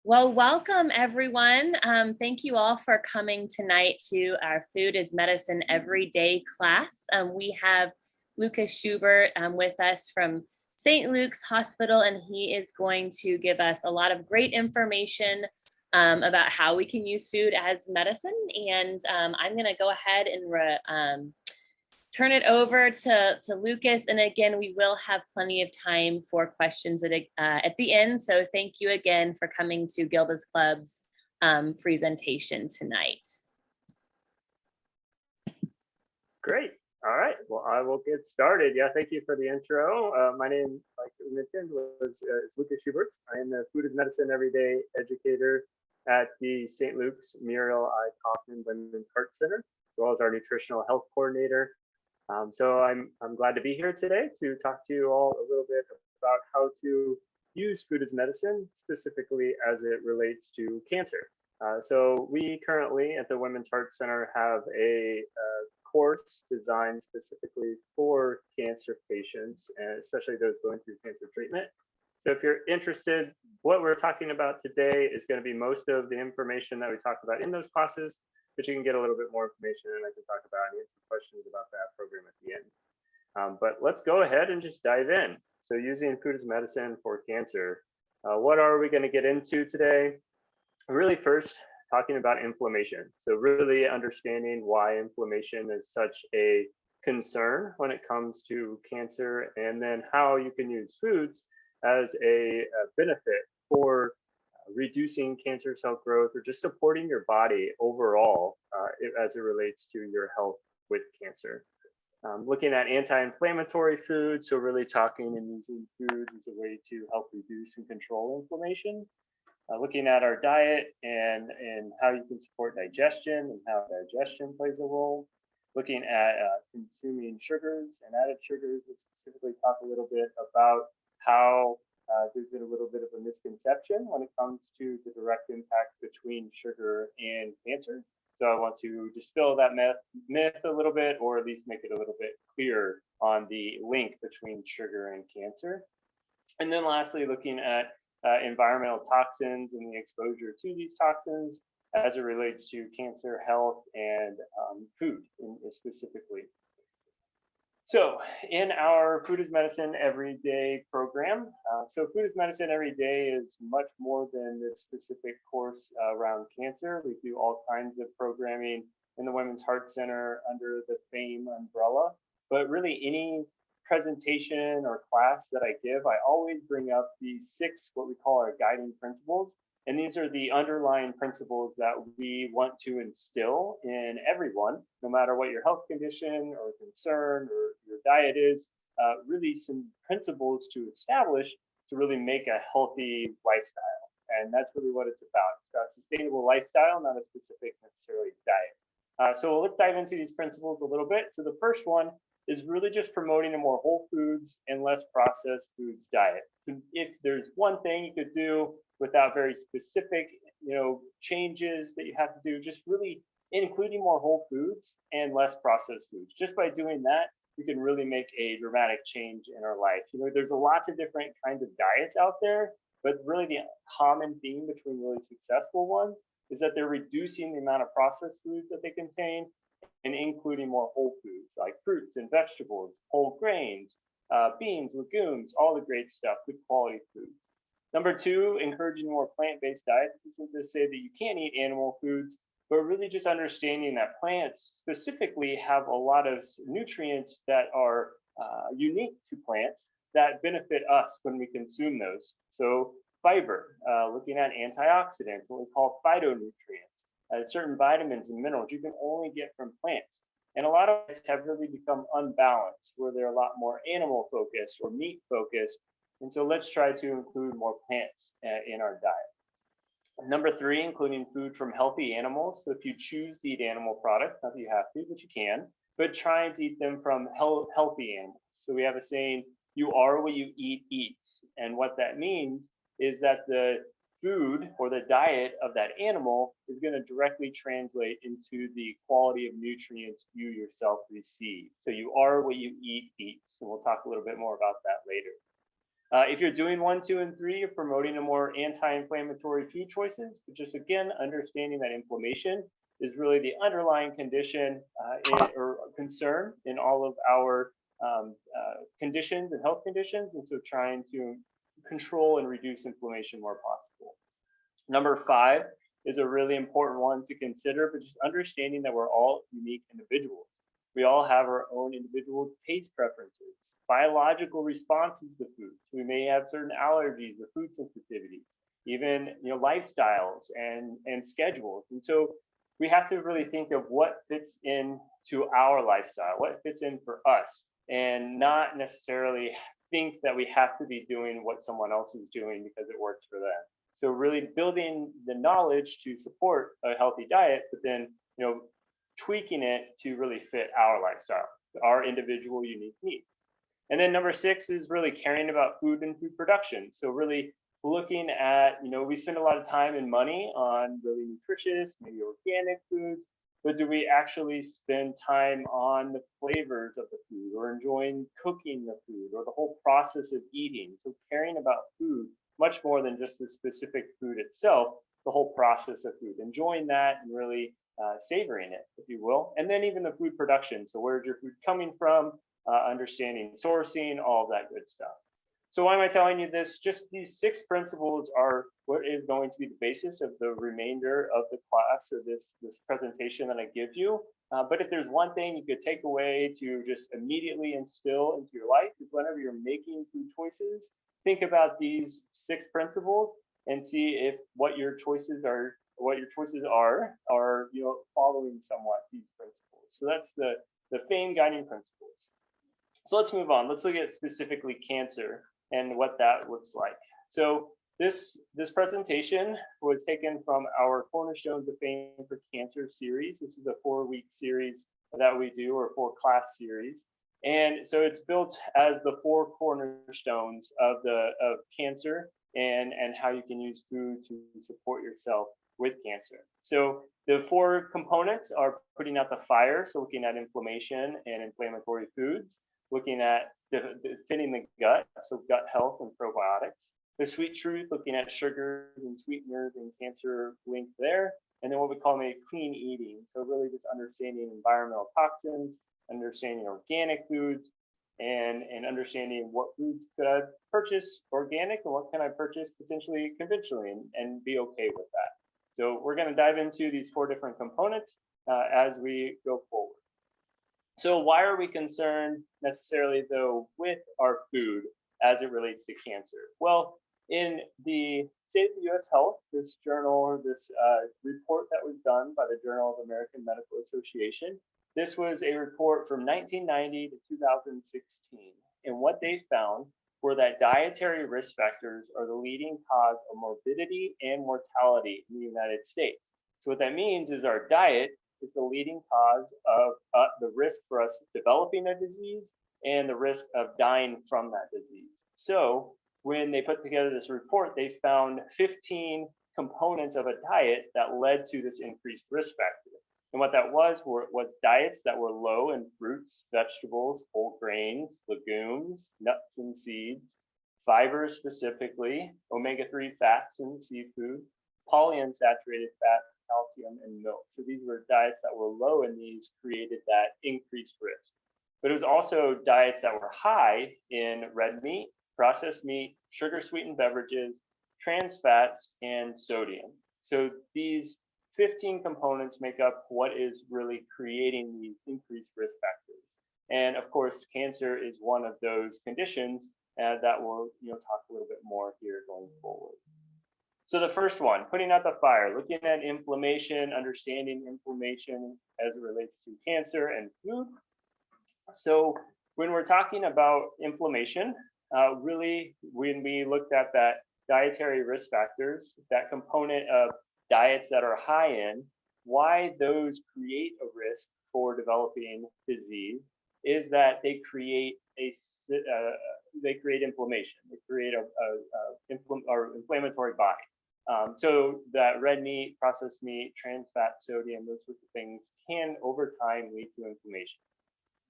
Well, welcome everyone. Thank you all for coming tonight to our Food is Medicine Everyday class. We have Lucas Schubert with us from St. Luke's Hospital, and he is going to give us a lot of great information about how we can use food as medicine. And I'm going to go ahead and turn it over to Lucas. And again, we will have plenty of time for questions at the end. So thank you again for coming to Gilda's Club's presentation tonight. Great. All right. Well, I will get started. Yeah, thank you for the intro. My name, like you mentioned, is Lucas Schubert. I am the Food is Medicine Everyday educator at the St. Luke's Muriel I. Kaufman Women's Heart Center, as well as our Nutritional Health Coordinator. So I'm glad to be here today to talk to you all a little bit about how to use food as medicine, specifically as it relates to cancer. So we currently at the Women's Heart Center have a course designed specifically for cancer patients, and especially those going through cancer treatment. So if you're interested, what we're talking about today is going to be most of the information that we talk about in those classes, but you can get a little bit more information and I can talk about and answer questions about that program at the end. But let's go ahead and just dive in. So using food as medicine for cancer, what are we going to get into today? Really first talking about inflammation. So really understanding why inflammation is such a concern when it comes to cancer, and then how you can use foods as a benefit for reducing cancer cell growth or just supporting your body overall as it relates to your health with cancer. Looking at anti-inflammatory foods, so really talking and using foods as a way to help reduce and control inflammation. Looking at our diet and how you can support digestion and how digestion plays a role. Looking at consuming sugars and added sugars, we'll specifically talk a little bit about how there's been a little bit of a misconception when it comes to the direct impact between sugar and cancer. So I want to dispel that myth a little bit, or at least make it a little bit clearer on the link between sugar and cancer. And then lastly, looking at environmental toxins and the exposure to these toxins as it relates to cancer, health, and food specifically. So in our Food is Medicine Everyday program, so Food is Medicine Every Day is much more than this specific course around cancer. We do all kinds of programming in the Women's Heart Center under the FAME umbrella, but really any presentation or class that I give, I always bring up the 6, what we call our guiding principles. And these are the underlying principles that we want to instill in everyone, no matter what your health condition or concern or your diet is, really some principles to establish to really make a healthy lifestyle. And that's really what it's about. It's a sustainable lifestyle, not a specific necessarily diet. So let's dive into these principles a little bit. So the first one is really just promoting a more whole foods and less processed foods diet. If there's one thing you could do without very specific, changes that you have to do, just really including more whole foods and less processed foods. Just by doing that, we can really make a dramatic change in our life. There's lots of different kinds of diets out there, but really the common theme between really successful ones is that they're reducing the amount of processed foods that they contain and including more whole foods like fruits and vegetables, whole grains, beans, legumes, all the great stuff, good quality foods. Number 2, encouraging more plant-based diets. This isn't to say that you can't eat animal foods, but really just understanding that plants specifically have a lot of nutrients that are unique to plants that benefit us when we consume those. So fiber, looking at antioxidants, what we call phytonutrients, certain vitamins and minerals you can only get from plants. And a lot of us have really become unbalanced, where they're a lot more animal focused or meat focused. And so let's try to include more plants in our diet. Number 3, including food from healthy animals. So if you choose to eat animal products, not that you have to, but you can, but try to eat them from healthy animals. So we have a saying, you are what you eat eats. And what that means is that the food or the diet of that animal is going to directly translate into the quality of nutrients you yourself receive. So you are what you eat eats. And we'll talk a little bit more about that later. If you're doing 1, 2, and 3, you're promoting a more anti-inflammatory food choices, but just again, understanding that inflammation is really the underlying condition or concern in all of our conditions and health conditions, and so trying to control and reduce inflammation where possible. Number 5 is a really important one to consider, but just understanding that we're all unique individuals. We all have our own individual taste preferences, biological responses to foods. We may have certain allergies or food sensitivity, even lifestyles and schedules. And so we have to really think of what fits into our lifestyle, what fits in for us, and not necessarily think that we have to be doing what someone else is doing because it works for them. So really building the knowledge to support a healthy diet, but then tweaking it to really fit our lifestyle, our individual unique needs. And then number 6 is really caring about food and food production. So really looking at, we spend a lot of time and money on really nutritious, maybe organic foods, but do we actually spend time on the flavors of the food or enjoying cooking the food or the whole process of eating? So caring about food much more than just the specific food itself, the whole process of food, enjoying that and really savoring it, if you will. And then even the food production. So where's your food coming from? Understanding sourcing, all of that good stuff. So why am I telling you this? Just these 6 principles are what is going to be the basis of the remainder of the class or this presentation that I give you. But if there's one thing you could take away to just immediately instill into your life is whenever you're making food choices, think about these 6 principles and see if what your choices are following somewhat these principles. So that's the main guiding principles. So let's move on. Let's look at specifically cancer and what that looks like. So this presentation was taken from our Cornerstones of Fame for Cancer series. This is a 4-week series that we do, or 4-class series. And so it's built as the 4 cornerstones of cancer and how you can use food to support yourself with cancer. So the 4 components are putting out the fire, so looking at inflammation and inflammatory foods, looking at fitting the gut, so gut health and probiotics. The sweet truth, looking at sugars and sweeteners and cancer linked there. And then what we call clean eating, so really just understanding environmental toxins, understanding organic foods, and understanding what foods could I purchase organic and what can I purchase potentially conventionally and be okay with that. So we're going to dive into these 4 different components as we go forward. So why are we concerned necessarily though with our food as it relates to cancer? Well, in the State of the U.S. Health, this journal or this report that was done by the Journal of American Medical Association, this was a report from 1990 to 2016. And what they found were that dietary risk factors are the leading cause of morbidity and mortality in the United States. So what that means is our diet is the leading cause of the risk for us developing a disease and the risk of dying from that disease. So when they put together this report, they found 15 components of a diet that led to this increased risk factor. And what that was diets that were low in fruits, vegetables, whole grains, legumes, nuts and seeds, fibers specifically, omega-3 fats in seafood, polyunsaturated fats, calcium, and milk. So these were diets that were low in these, created that increased risk. But it was also diets that were high in red meat, processed meat, sugar-sweetened beverages, trans fats, and sodium. So these 15 components make up what is really creating these increased risk factors. And of course, cancer is one of those conditions that we'll talk a little bit more here going forward. So the first one, putting out the fire, looking at inflammation, understanding inflammation as it relates to cancer and food. So when we're talking about inflammation, really when we looked at that dietary risk factors, that component of diets that are high in, why those create a risk for developing disease is that they create inflammation. They create inflammatory body. So that red meat, processed meat, trans fat, sodium, those sorts of things can over time lead to inflammation.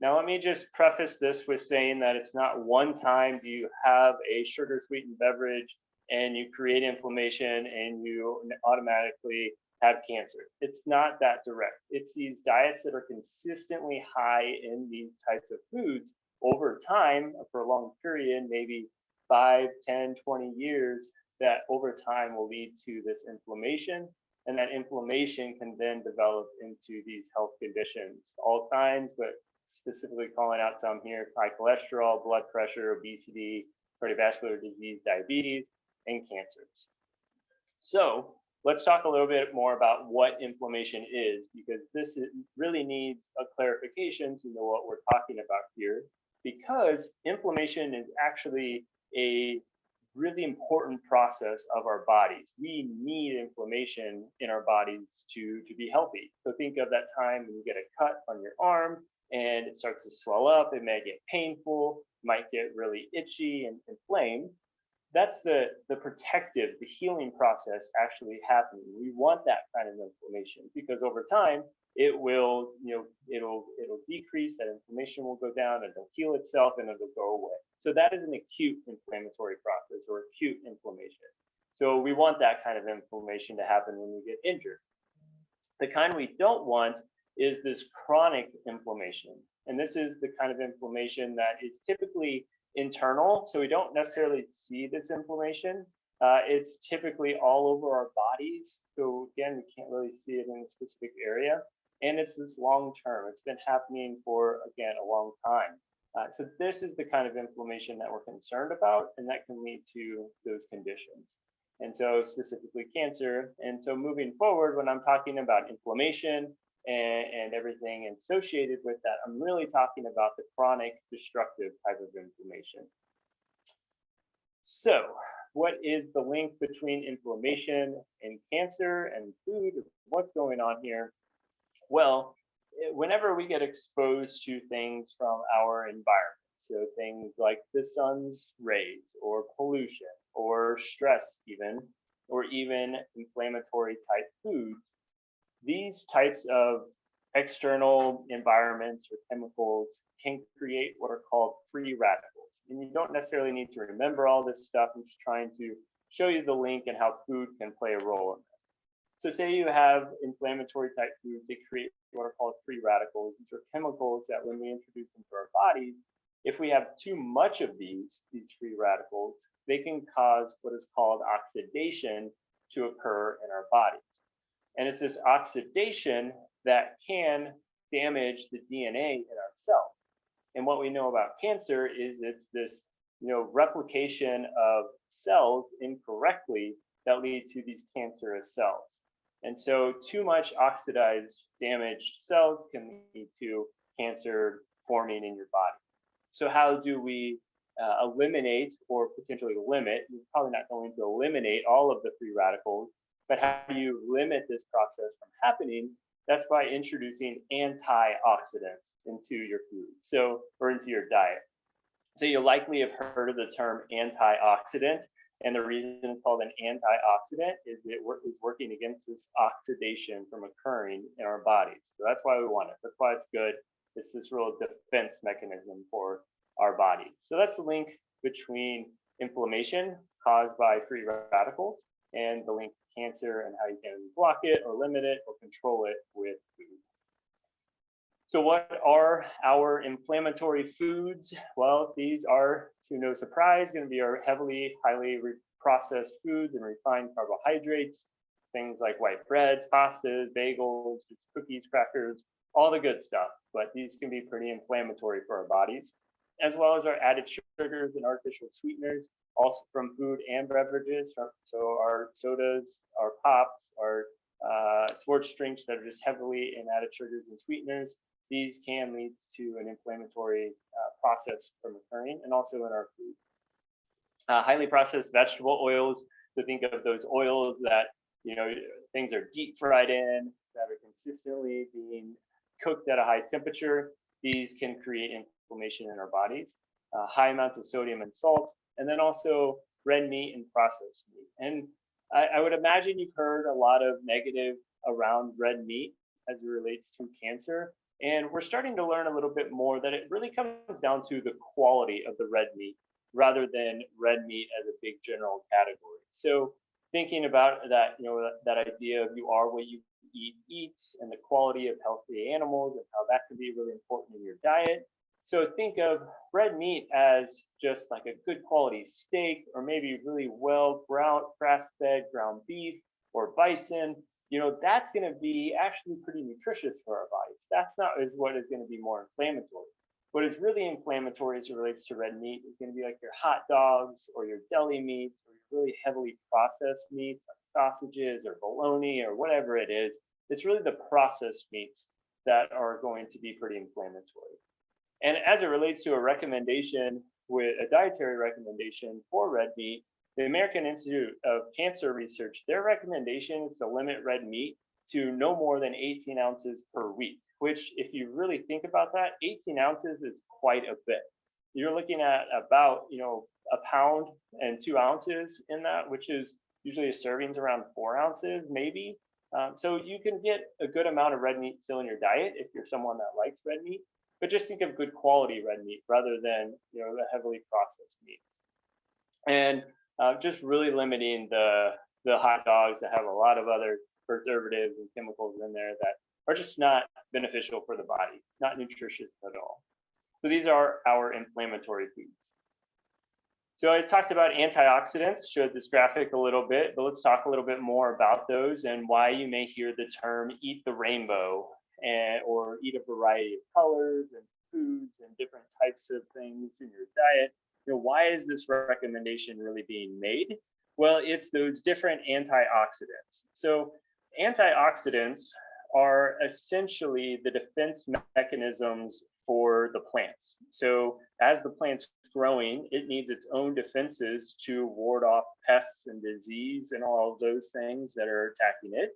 Now, let me just preface this with saying that it's not one time do you have a sugar sweetened beverage and you create inflammation and you automatically have cancer. It's not that direct. It's these diets that are consistently high in these types of foods over time for a long period, maybe 5, 10, 20 years, that over time will lead to this inflammation. And that inflammation can then develop into these health conditions, all kinds, but specifically calling out some here: high cholesterol, blood pressure, obesity, cardiovascular disease, diabetes, and cancers. So let's talk a little bit more about what inflammation is, because this really needs a clarification to know what we're talking about here, because inflammation is actually a really important process of our bodies. We need inflammation in our bodies to be healthy. So think of that time when you get a cut on your arm and it starts to swell up. It may get painful, might get really itchy and inflamed. That's the protective, the healing process actually happening. We want that kind of inflammation because over time it will, it'll decrease. That inflammation will go down, and it'll heal itself, and it'll go away. So that is an acute inflammatory process, or acute inflammation. So we want that kind of inflammation to happen when we get injured. The kind we don't want is this chronic inflammation, and this is the kind of inflammation that is typically internal, so we don't necessarily see this inflammation. It's typically all over our bodies, so again, we can't really see it in a specific area, and it's this long term. It's been happening for, again, a long time. So this is the kind of inflammation that we're concerned about, and that can lead to those conditions, and so specifically cancer. And so moving forward, when I'm talking about inflammation and everything associated with that, I'm really talking about the chronic destructive type of inflammation. So what is the link between inflammation and cancer and food? What's going on here? Well, whenever we get exposed to things from our environment, so things like the sun's rays or pollution or stress even, or even inflammatory type foods, these types of external environments or chemicals can create what are called free radicals. And you don't necessarily need to remember all this stuff. I'm just trying to show you the link and how food can play a role in this. So say you have inflammatory type foods, they create what are called free radicals. These are chemicals that when we introduce them to our bodies, if we have too much of these free radicals, they can cause what is called oxidation to occur in our bodies. And it's this oxidation that can damage the DNA in our cells. And what we know about cancer is it's this, replication of cells incorrectly that lead to these cancerous cells. And so too much oxidized, damaged cells can lead to cancer forming in your body. So how do we eliminate or potentially limit? You're probably not going to eliminate all of the free radicals, but how do you limit this process from happening? That's by introducing antioxidants into your food, or into your diet. So you likely have heard of the term antioxidant, and the reason it's called an antioxidant is it is working against this oxidation from occurring in our bodies. So that's why we want it. That's why it's good. It's this real defense mechanism for our body. So that's the link between inflammation caused by free radicals and the link to cancer and how you can block it or limit it or control it with food. So what are our inflammatory foods? Well, these are, to no surprise, going to be our highly processed foods and refined carbohydrates, things like white breads, pastas, bagels, cookies, crackers, all the good stuff. But these can be pretty inflammatory for our bodies, as well as our added sugars and artificial sweeteners, also from food and beverages. So our sodas, our pops, our sports drinks that are just heavily in added sugars and sweeteners, these can lead to an inflammatory process from occurring, and also in our food. Highly processed vegetable oils, so think of those oils that things are deep fried in, that are consistently being cooked at a high temperature. These can create inflammation in our bodies. High amounts of sodium and salt, and then also red meat and processed meat. And I would imagine you've heard a lot of negative around red meat as it relates to cancer. And we're starting to learn a little bit more that it really comes down to the quality of the red meat rather than red meat as a big general category. So thinking about that, that idea of you are what you eats and the quality of healthy animals and how that can be really important in your diet. So think of red meat as just like a good quality steak or maybe really well ground grass-fed ground beef or bison. That's going to be actually pretty nutritious for our bodies. That's not is what is going to be more inflammatory. What is really inflammatory as it relates to red meat is going to be like your hot dogs or your deli meats or your really heavily processed meats like sausages or bologna or whatever it is. It's really the processed meats that are going to be pretty inflammatory. And as it relates to a recommendation with a dietary recommendation for red meat, the American Institute of Cancer Research, their recommendation is to limit red meat to no more than 18 ounces per week, which if you really think about that, 18 ounces is quite a bit. You're looking at about, a pound and 2 ounces in that, which is usually a serving's around 4 ounces, maybe. So you can get a good amount of red meat still in your diet if you're someone that likes red meat, but just think of good quality red meat rather than, the heavily processed meat. And just really limiting the hot dogs that have a lot of other preservatives and chemicals in there that are just not beneficial for the body, not nutritious at all. So these are our inflammatory foods. So I talked about antioxidants, showed this graphic a little bit, but let's talk a little bit more about those and why you may hear the term eat the rainbow or eat a variety of colors and foods and different types of things in your diet. Why is this recommendation really being made? Well, it's those different antioxidants. So antioxidants are essentially the defense mechanisms for the plants. So as the plant's growing, it needs its own defenses to ward off pests and disease and all of those things that are attacking it.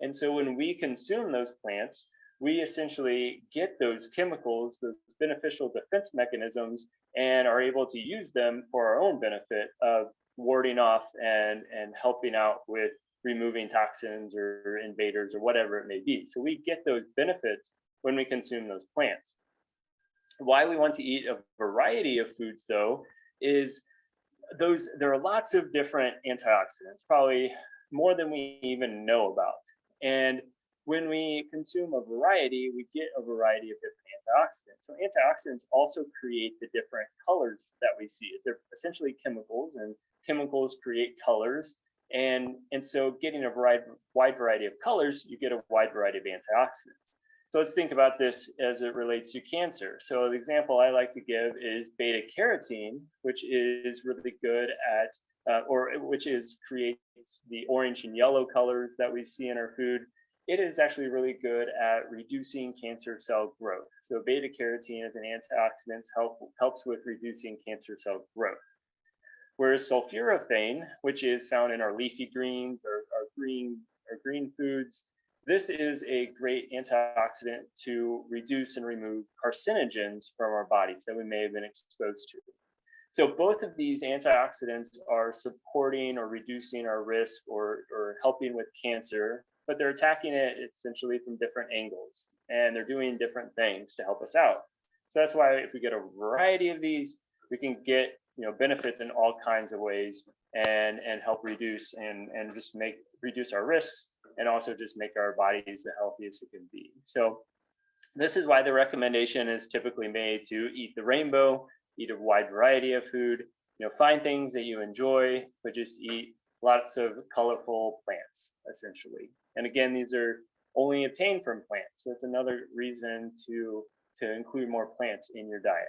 And so when we consume those plants, we essentially get those chemicals, those beneficial defense mechanisms, and are able to use them for our own benefit of warding off and helping out with removing toxins or invaders or whatever it may be. So we get those benefits when we consume those plants. Why we want to eat a variety of foods, though, is there are lots of different antioxidants, probably more than we even know about. And when we consume a variety, we get a variety of different antioxidants. So antioxidants also create the different colors that we see. They're essentially chemicals, and chemicals create colors. And so getting a wide variety of colors, you get a wide variety of antioxidants. So let's think about this as it relates to cancer. So the example I like to give is beta carotene, which is really good at, creates the orange and yellow colors that we see in our food. It is actually really good at reducing cancer cell growth. So beta carotene as an antioxidant helps with reducing cancer cell growth. Whereas sulforaphane, which is found in our leafy greens or our green foods, this is a great antioxidant to reduce and remove carcinogens from our bodies that we may have been exposed to. So both of these antioxidants are supporting or reducing our risk or helping with cancer, but they're attacking it essentially from different angles, and they're doing different things to help us out. So that's why if we get a variety of these, we can get benefits in all kinds of ways and help reduce and just reduce our risks and also just make our bodies the healthiest it can be. So this is why the recommendation is typically made to eat the rainbow, eat a wide variety of food, find things that you enjoy, but just eat lots of colorful plants, essentially. And again, these are only obtained from plants. So it's another reason to include more plants in your diet.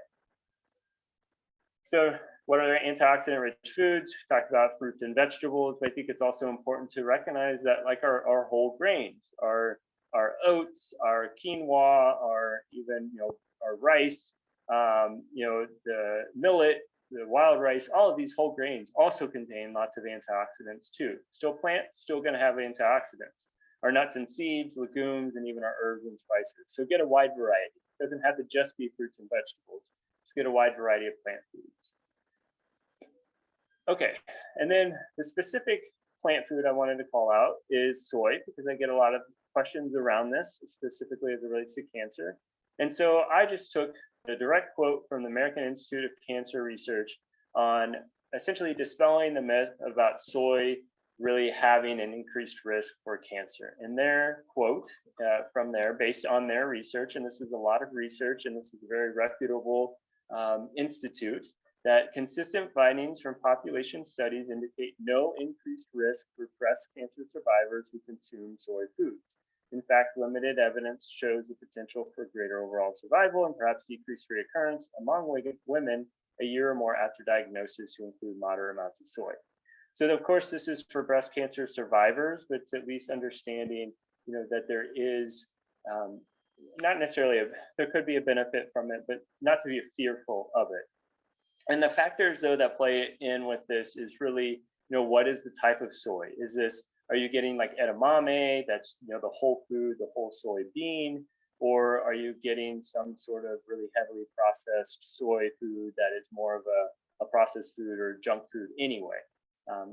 So what are antioxidant-rich foods? We talked about fruits and vegetables, but I think it's also important to recognize that like our whole grains, our oats, our quinoa, our even our rice, the millet, the wild rice, all of these whole grains also contain lots of antioxidants too. Still plants, still going to have antioxidants. Our nuts and seeds, legumes, and even our herbs and spices. So get a wide variety. It doesn't have to just be fruits and vegetables. Just get a wide variety of plant foods. Okay, and then the specific plant food I wanted to call out is soy, because I get a lot of questions around this, specifically as it relates to cancer. And so I just took the direct quote from the American Institute of Cancer Research on essentially dispelling the myth about soy really having an increased risk for cancer. And their quote from there, based on their research, and this is a lot of research, and this is a very reputable institute, that consistent findings from population studies indicate no increased risk for breast cancer survivors who consume soy foods. In fact, limited evidence shows the potential for greater overall survival and perhaps decreased reoccurrence among women a year or more after diagnosis who include moderate amounts of soy. So of course, this is for breast cancer survivors, but it's at least understanding, that there is not necessarily, there could be a benefit from it, but not to be fearful of it. And the factors though that play in with this is really, what is the type of soy? Are you getting like edamame, that's the whole food, the whole soybean, or are you getting some sort of really heavily processed soy food that is more of a processed food or junk food anyway?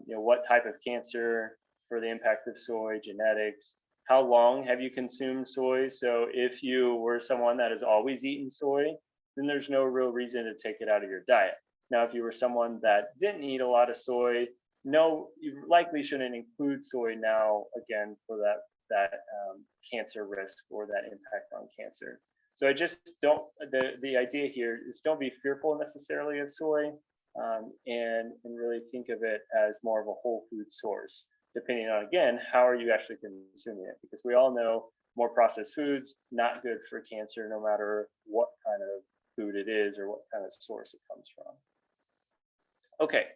What type of cancer for the impact of soy, genetics, how long have you consumed soy? So if you were someone that has always eaten soy, then there's no real reason to take it out of your diet. Now, if you were someone that didn't eat a lot of soy, no, you likely shouldn't include soy now, again, for that cancer risk or that impact on cancer. So I just don't, the idea here is don't be fearful necessarily of soy, and really think of it as more of a whole food source, depending on, again, how are you actually consuming it? Because we all know more processed foods, not good for cancer, no matter what kind of food it is or what kind of source it comes from. Okay,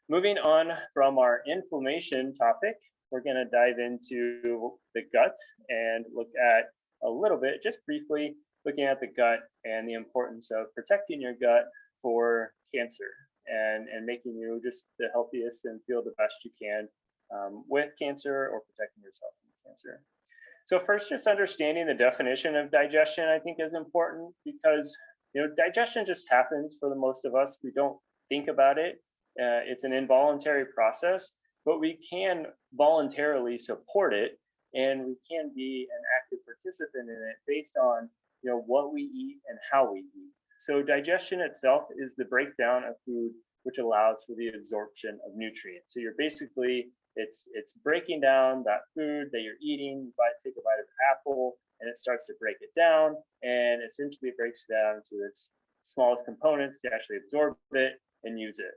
moving on from our inflammation topic, we're going to dive into the gut and look at a little bit, just briefly, looking at the gut and the importance of protecting your gut for cancer and making you just the healthiest and feel the best you can with cancer or protecting yourself from cancer. So first, just understanding the definition of digestion, I think, is important because digestion just happens for the most of us. We don't think about it. It's an involuntary process, but we can voluntarily support it, and we can be an active participant in it based on what we eat and how we eat. So digestion itself is the breakdown of food, which allows for the absorption of nutrients. So you're basically, it's breaking down that food that you're eating. You take a bite of an apple, and it starts to break it down, and essentially it breaks it down to its smallest components to actually absorb it and use it.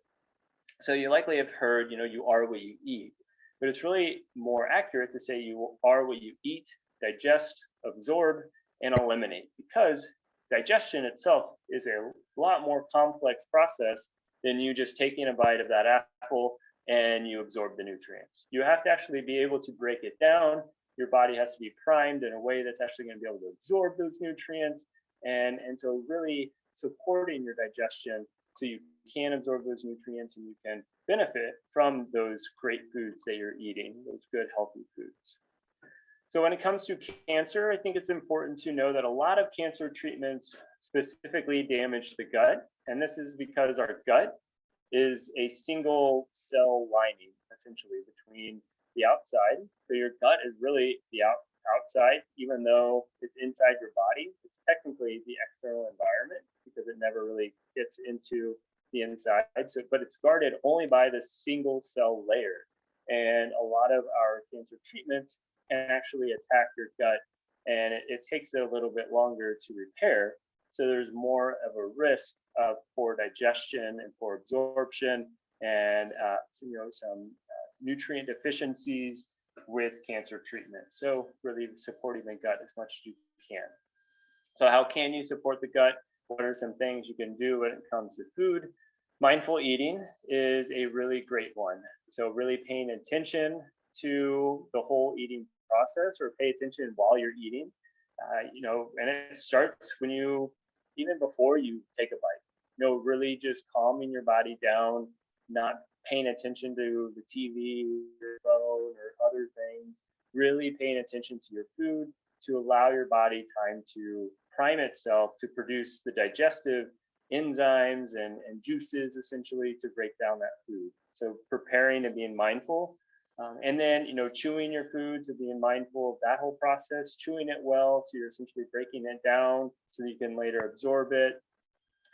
So you likely have heard, you are what you eat, but it's really more accurate to say you are what you eat, digest, absorb, and eliminate, because digestion itself is a lot more complex process than you just taking a bite of that apple and you absorb the nutrients. You have to actually be able to break it down. Your body has to be primed in a way that's actually going to be able to absorb those nutrients. And so really supporting your digestion so you can absorb those nutrients and you can benefit from those great foods that you're eating, those good, healthy foods. So when it comes to cancer, I think it's important to know that a lot of cancer treatments specifically damage the gut. And this is because our gut is a single cell lining, essentially, between the outside. So your gut is really the outside, even though it's inside your body. It's technically the external environment because it never really gets into the inside. So, but it's guarded only by the single cell layer. And a lot of our cancer treatments can actually attack your gut, and it takes it a little bit longer to repair. So there's more of a risk of poor digestion and poor absorption, and some nutrient deficiencies with cancer treatment. So really supporting the gut as much as you can. So how can you support the gut? What are some things you can do when it comes to food? Mindful eating is a really great one. So really paying attention to the whole eating process, or pay attention while you're eating, and it starts when even before you take a bite, really just calming your body down, not paying attention to the TV, your phone, or other things, really paying attention to your food to allow your body time to prime itself to produce the digestive enzymes and juices, essentially, to break down that food. So preparing and being mindful And then, chewing your foods and being mindful of that whole process, chewing it well, so you're essentially breaking it down so that you can later absorb it.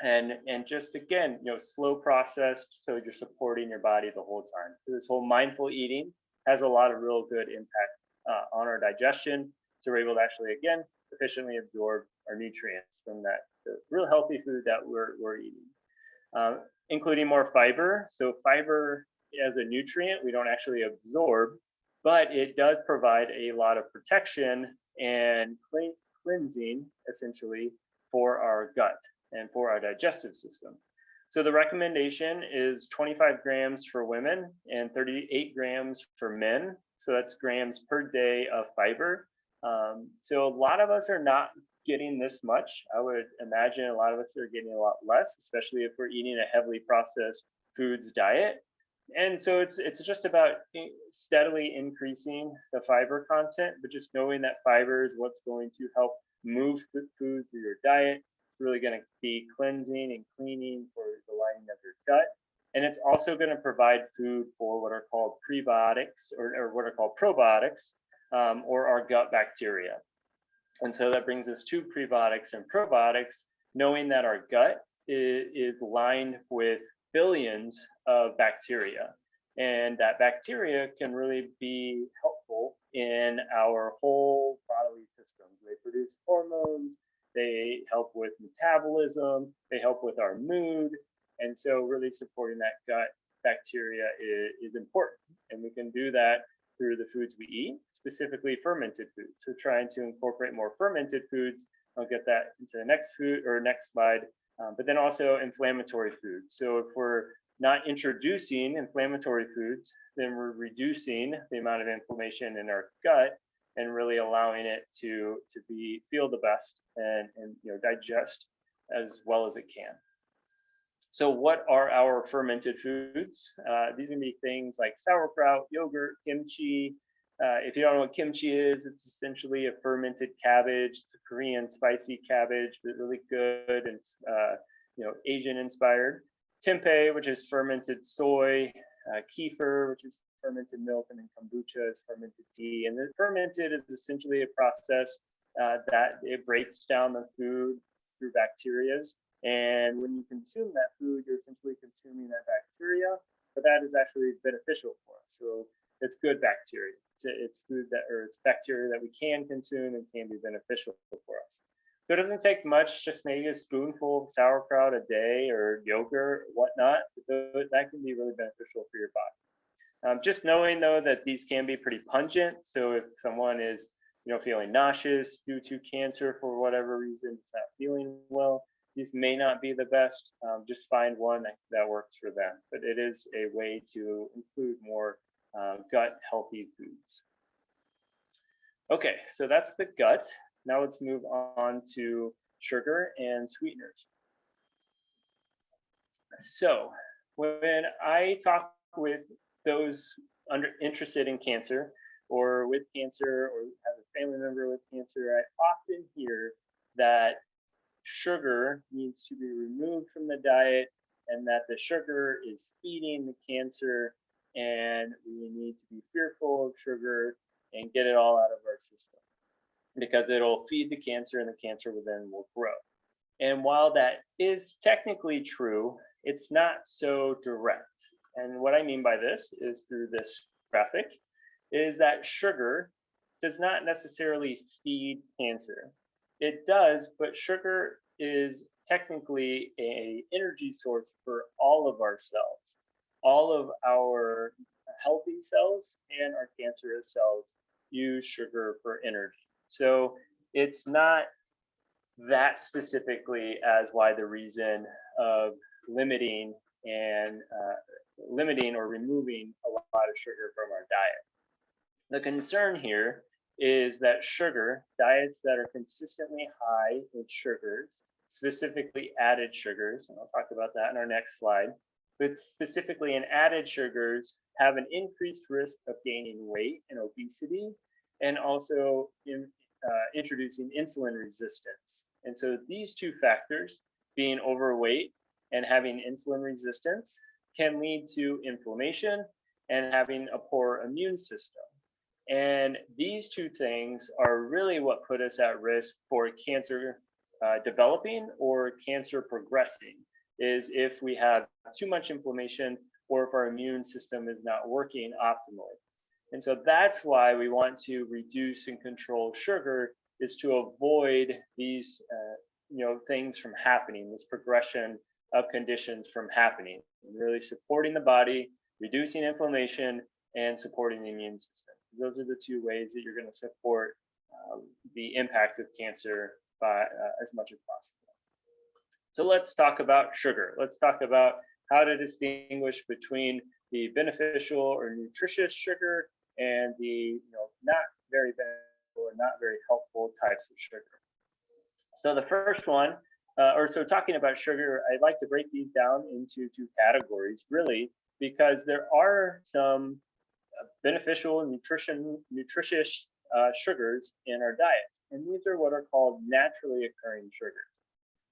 And just again, slow process, so you're supporting your body the whole time. So this whole mindful eating has a lot of real good impact on our digestion. So we're able to actually, again, efficiently absorb our nutrients from the real healthy food that we're eating, including more fiber. So fiber as a nutrient, we don't actually absorb, but it does provide a lot of protection and cleansing, essentially, for our gut and for our digestive system. So the recommendation is 25 grams for women and 38 grams for men. So that's grams per day of fiber. So a lot of us are not getting this much. I would imagine a lot of us are getting a lot less, especially if we're eating a heavily processed foods diet. And so it's just about steadily increasing the fiber content, but just knowing that fiber is what's going to help move food through your diet. Really going to be cleansing and cleaning for the lining of your gut. And it's also going to provide food for what are called prebiotics or what are called probiotics, or our gut bacteria. And so that brings us to prebiotics and probiotics, knowing that our gut is lined with billions of bacteria. And that bacteria can really be helpful in our whole bodily systems. They produce hormones. They help with metabolism, they help with our mood. And so really supporting that gut bacteria is important. And we can do that through the foods we eat, specifically fermented foods. So trying to incorporate more fermented foods. I'll get that into the next slide, but then also inflammatory foods. So if we're not introducing inflammatory foods, then we're reducing the amount of inflammation in our gut and really allowing it to feel the best and digest as well as it can. So what are our fermented foods? These are gonna be things like sauerkraut, yogurt, kimchi. If you don't know what kimchi is, it's essentially a fermented cabbage. It's a Korean spicy cabbage, but really good and Asian inspired. Tempeh, which is fermented soy. Kefir, which is fermented milk, and then kombucha is fermented tea. And the fermented is essentially a process that it breaks down the food through bacteria. And when you consume that food, you're essentially consuming that bacteria, but that is actually beneficial for us. So it's good bacteria. It's bacteria that we can consume and can be beneficial for us. So it doesn't take much, just maybe a spoonful of sauerkraut a day or yogurt, or whatnot. That can be really beneficial for your body. Just knowing though that these can be pretty pungent. So if someone is feeling nauseous due to cancer for whatever reason, it's not feeling well, these may not be the best. Just find one that works for them. But it is a way to include more gut healthy foods. Okay, so that's the gut. Now let's move on to sugar and sweeteners. So when I talk with those interested in cancer or with cancer or have a family member with cancer, I often hear that sugar needs to be removed from the diet and that the sugar is feeding the cancer and we need to be fearful of sugar and get it all out of our system because it'll feed the cancer and the cancer will grow. And while that is technically true, it's not so direct. And what I mean by this is through this graphic is that sugar does not necessarily feed cancer. It does, but sugar is technically an energy source for all of our cells. All of our healthy cells and our cancerous cells use sugar for energy. So it's not that specifically as why the reason of limiting or removing a lot of sugar from our diet. The concern here is that diets that are consistently high in sugars, specifically added sugars, and I'll talk about that in our next slide, but specifically in added sugars have an increased risk of gaining weight and obesity, and also introducing insulin resistance. And so these two factors, being overweight and having insulin resistance, can lead to inflammation and having a poor immune system. And these two things are really what put us at risk for cancer developing or cancer progressing, is if we have too much inflammation or if our immune system is not working optimally. And so that's why we want to reduce and control sugar, is to avoid these things from happening, this progression of conditions from happening, and really supporting the body, reducing inflammation, and supporting the immune system. Those are the two ways that you're going to support the impact of cancer by as much as possible. So let's talk about sugar. Let's talk about how to distinguish between the beneficial or nutritious sugar and the not very beneficial or not very helpful types of sugar. So the first one, talking about sugar, I'd like to break these down into two categories, really, because there are some beneficial, nutritious sugars in our diets, and these are what are called naturally occurring sugars.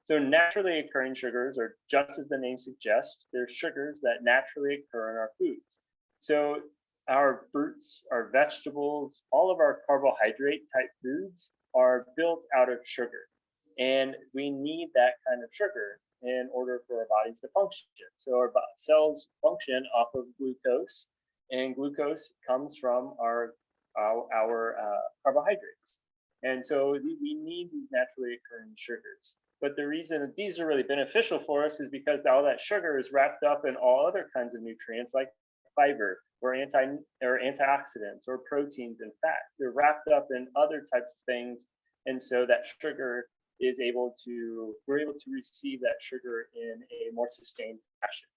So naturally occurring sugars are, just as the name suggests, they're sugars that naturally occur in our foods. So our fruits, our vegetables, all of our carbohydrate type foods are built out of sugar. And we need that kind of sugar in order for our bodies to function. So our cells function off of glucose, and glucose comes from our carbohydrates. And so we need these naturally occurring sugars. But the reason that these are really beneficial for us is because all that sugar is wrapped up in all other kinds of nutrients like fiber or antioxidants or proteins and fats. They're wrapped up in other types of things. And so that sugar we're able to receive that sugar in a more sustained fashion.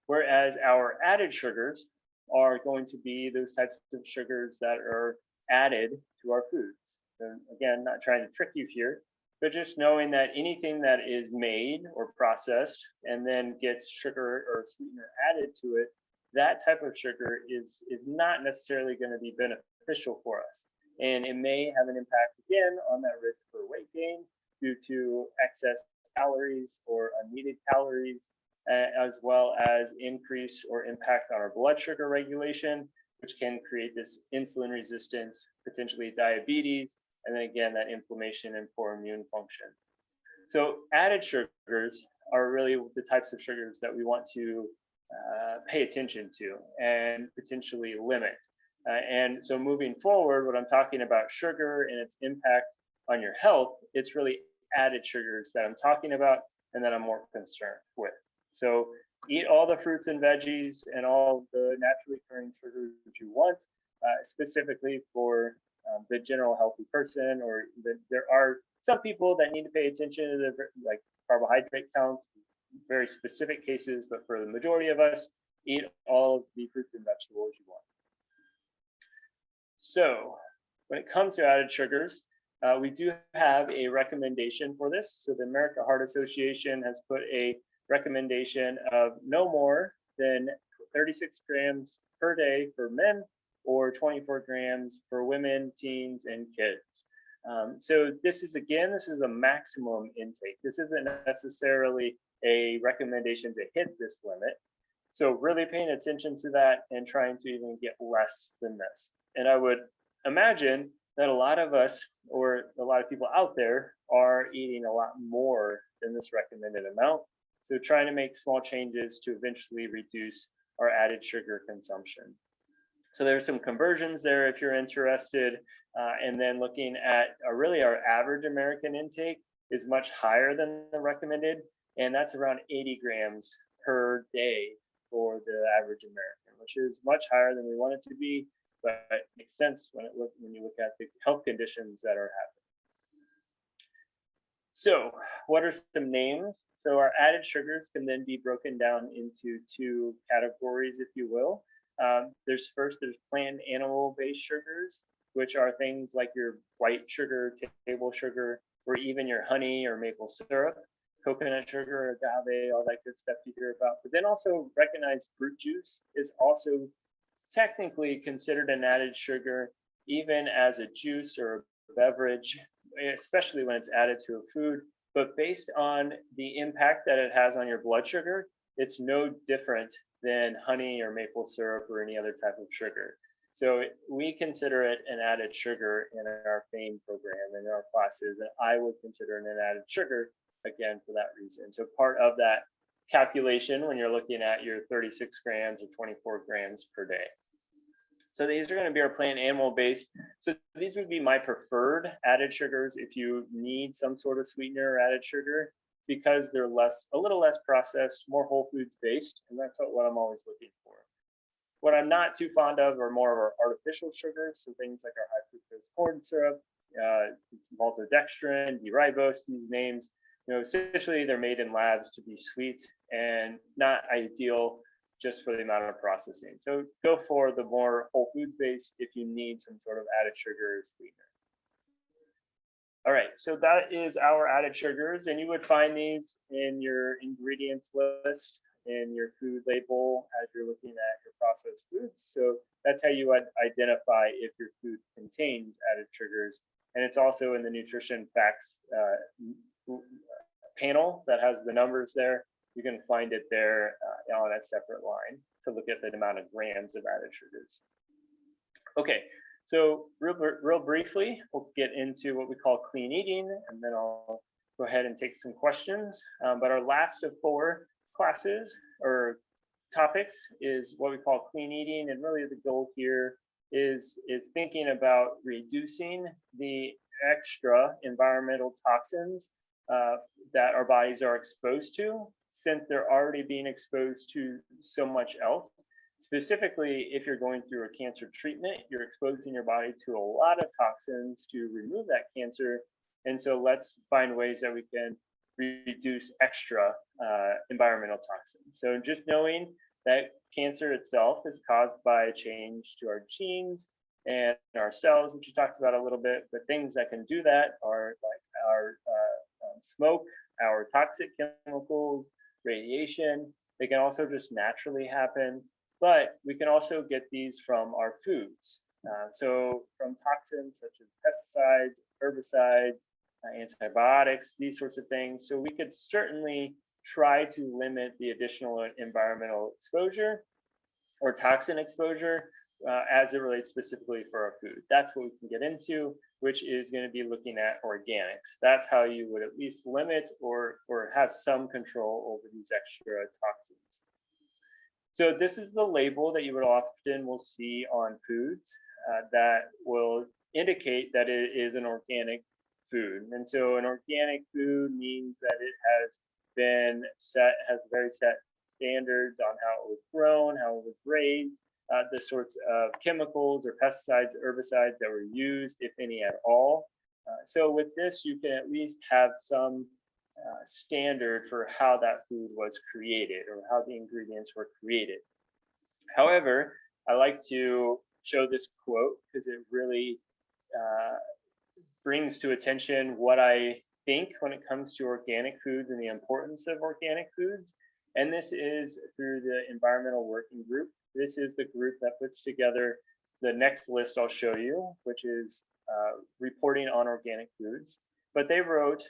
Whereas our added sugars are going to be those types of sugars that are added to our foods. And again, not trying to trick you here, but just knowing that anything that is made or processed and then gets sugar or sweetener added to it, that type of sugar is not necessarily going to be beneficial for us. And it may have an impact again on that risk for weight gain due to excess calories or unneeded calories, as well as increase or impact on our blood sugar regulation, which can create this insulin resistance, potentially diabetes, and then again, that inflammation and poor immune function. So added sugars are really the types of sugars that we want to pay attention to and potentially limit. And so moving forward, when I'm talking about sugar and its impact on your health, it's really added sugars that I'm talking about and that I'm more concerned with. So eat all the fruits and veggies and all the naturally occurring sugars that you want, specifically for the general healthy person, or there are some people that need to pay attention to the like carbohydrate counts, very specific cases, but for the majority of us, eat all of the fruits and vegetables you want. So when it comes to added sugars, we do have a recommendation for this. So the American Heart Association has put a recommendation of no more than 36 grams per day for men or 24 grams for women, teens, and kids. So this is a maximum intake. This isn't necessarily a recommendation to hit this limit. So really paying attention to that and trying to even get less than this. And I would imagine that a lot of us, or a lot of people out there, are eating a lot more than this recommended amount. So trying to make small changes to eventually reduce our added sugar consumption. So there's some conversions there if you're interested. And then looking at really our average American intake is much higher than the recommended. And that's around 80 grams per day for the average American, which is much higher than we want it to be, but it makes sense when you look at the health conditions that are happening. So what are some names? So our added sugars can then be broken down into two categories, if you will. There's plant and animal-based sugars, which are things like your white sugar, table sugar, or even your honey or maple syrup, coconut sugar, agave, all that good stuff you hear about. But then also recognize fruit juice is also technically considered an added sugar, even as a juice or a beverage, especially when it's added to a food. But based on the impact that it has on your blood sugar, it's no different than honey or maple syrup or any other type of sugar. So we consider it an added sugar in our FAME program and in our classes, and I would consider it an added sugar again for that reason. So part of that calculation when you're looking at your 36 grams or 24 grams per day. So these are going to be our plant animal based. So these would be my preferred added sugars if you need some sort of sweetener or added sugar, because they're a little less processed, more whole foods based, and that's what I'm always looking for. What I'm not too fond of are more of our artificial sugars, so things like our high fructose corn syrup, maltodextrin, D-ribose, these names. Essentially they're made in labs to be sweet and not ideal just for the amount of processing. So go for the more whole foods based if you need some sort of added sugar or sweetener. All right, so that is our added sugars, and you would find these in your ingredients list in your food label as you're looking at your processed foods. So that's how you would identify if your food contains added sugars. And it's also in the nutrition facts panel that has the numbers there. You can find it there on a separate line to look at the amount of grams of added sugars. Okay, so real briefly, we'll get into what we call clean eating, and then I'll go ahead and take some questions. But our last of 4 classes or topics is what we call clean eating, and really the goal here is thinking about reducing the extra environmental toxins that our bodies are exposed to, since they're already being exposed to so much else. Specifically, if you're going through a cancer treatment, you're exposing your body to a lot of toxins to remove that cancer. And so let's find ways that we can reduce extra environmental toxins. So just knowing that cancer itself is caused by a change to our genes and our cells, which you talked about a little bit, but things that can do that are like our smoke, our toxic chemicals, radiation. They can also just naturally happen, but we can also get these from our foods. So from toxins such as pesticides, herbicides, antibiotics, these sorts of things. So we could certainly try to limit the additional environmental exposure or toxin exposure as it relates specifically for our food. That's what we can get into, which is going to be looking at organics. That's how you would at least limit or have some control over these extra toxins. So this is the label that you would often will see on foods that will indicate that it is an organic food. And so an organic food means that it has been has very set standards on how it was grown, how it was raised, the sorts of chemicals or pesticides, herbicides that were used, if any at all. So with this, you can at least have some standard for how that food was created or how the ingredients were created. However, I like to show this quote because it really brings to attention what I think when it comes to organic foods and the importance of organic foods. And this is through the Environmental Working Group. This is the group that puts together the next list I'll show you, which is reporting on organic foods. But they wrote,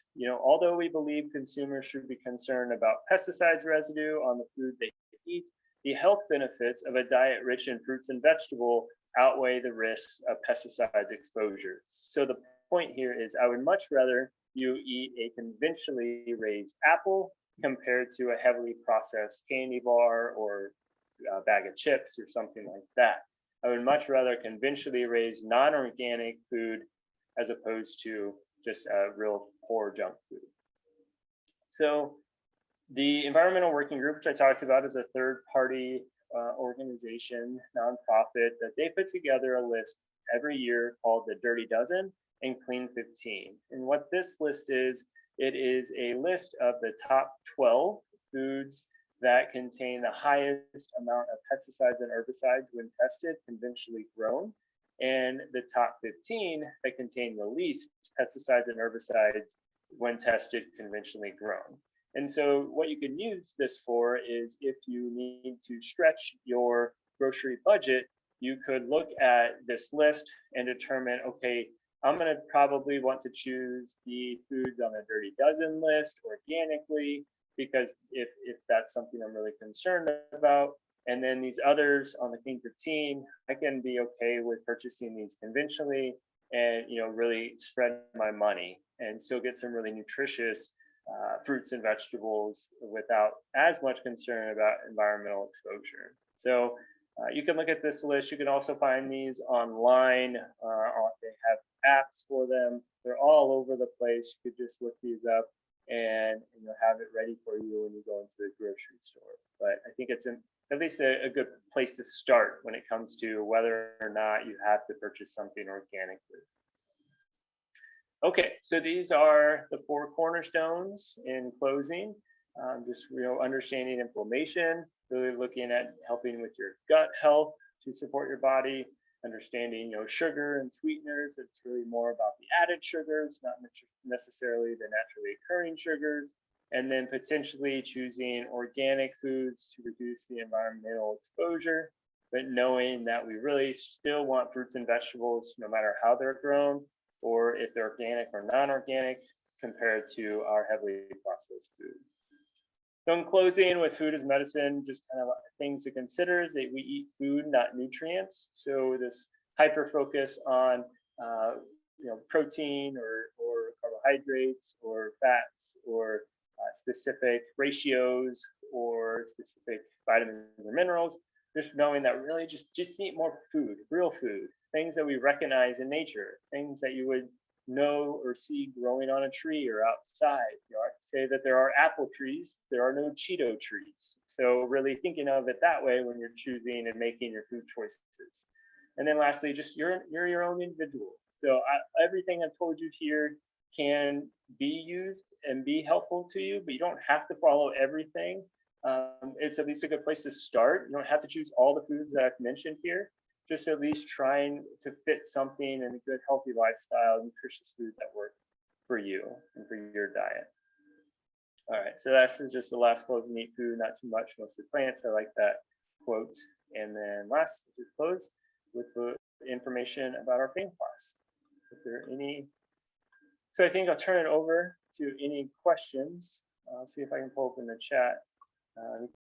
although we believe consumers should be concerned about pesticides residue on the food they eat, the health benefits of a diet rich in fruits and vegetables outweigh the risks of pesticides exposure. So the point here is I would much rather you eat a conventionally raised apple compared to a heavily processed candy bar or a bag of chips or something like that. I would much rather conventionally raised non-organic food as opposed to just a real poor junk food. So the Environmental Working Group, which I talked about, is a third-party organization, nonprofit, that they put together a list every year called the Dirty Dozen and Clean 15. And what this list is, it is a list of the top 12 foods that contain the highest amount of pesticides and herbicides when tested, conventionally grown, and the top 15 that contain the least pesticides and herbicides when tested, conventionally grown. And so what you can use this for is if you need to stretch your grocery budget, you could look at this list and determine, okay, I'm going to probably want to choose the foods on the Dirty Dozen list organically, because if that's something I'm really concerned about. And then these others on the Clean 15, I can be okay with purchasing these conventionally and really spread my money and still get some really nutritious fruits and vegetables without as much concern about environmental exposure. So you can look at this list. You can also find these online. They have apps for them. They're all over the place. You could just look these up and have it ready for you when you go into the grocery store. But I think it's at least a good place to start when it comes to whether or not you have to purchase something organically. Okay, so these are the 4 cornerstones in closing. Just understanding inflammation, really looking at helping with your gut health to support your body, understanding sugar and sweeteners. It's really more about the added sugars, not necessarily the naturally occurring sugars. And then potentially choosing organic foods to reduce the environmental exposure, but knowing that we really still want fruits and vegetables no matter how they're grown, or if they're organic or non-organic, compared to our heavily processed food. So in closing, with food as medicine, just kind of things to consider is that we eat food, not nutrients. So this hyper focus on protein or carbohydrates or fats or specific ratios or specific vitamins or minerals, just knowing that really just eat more food, real food, things that we recognize in nature, things that you would know or see growing on a tree or outside. I say that there are apple trees, there are no Cheeto trees. So really thinking of it that way when you're choosing and making your food choices. And then lastly, just you're your own individual. So everything I've told you here can be used and be helpful to you, but you don't have to follow everything. It's at least a good place to start. You don't have to choose all the foods that I've mentioned here. Just at least trying to fit something in a good, healthy lifestyle, nutritious food that work for you and for your diet. All right, so that's just the last closing: eat food, not too much, mostly plants. I like that quote. And then last, just close with the information about our FAME class. If there are any, so I think I'll turn it over to any questions. I'll see if I can pull up in the chat.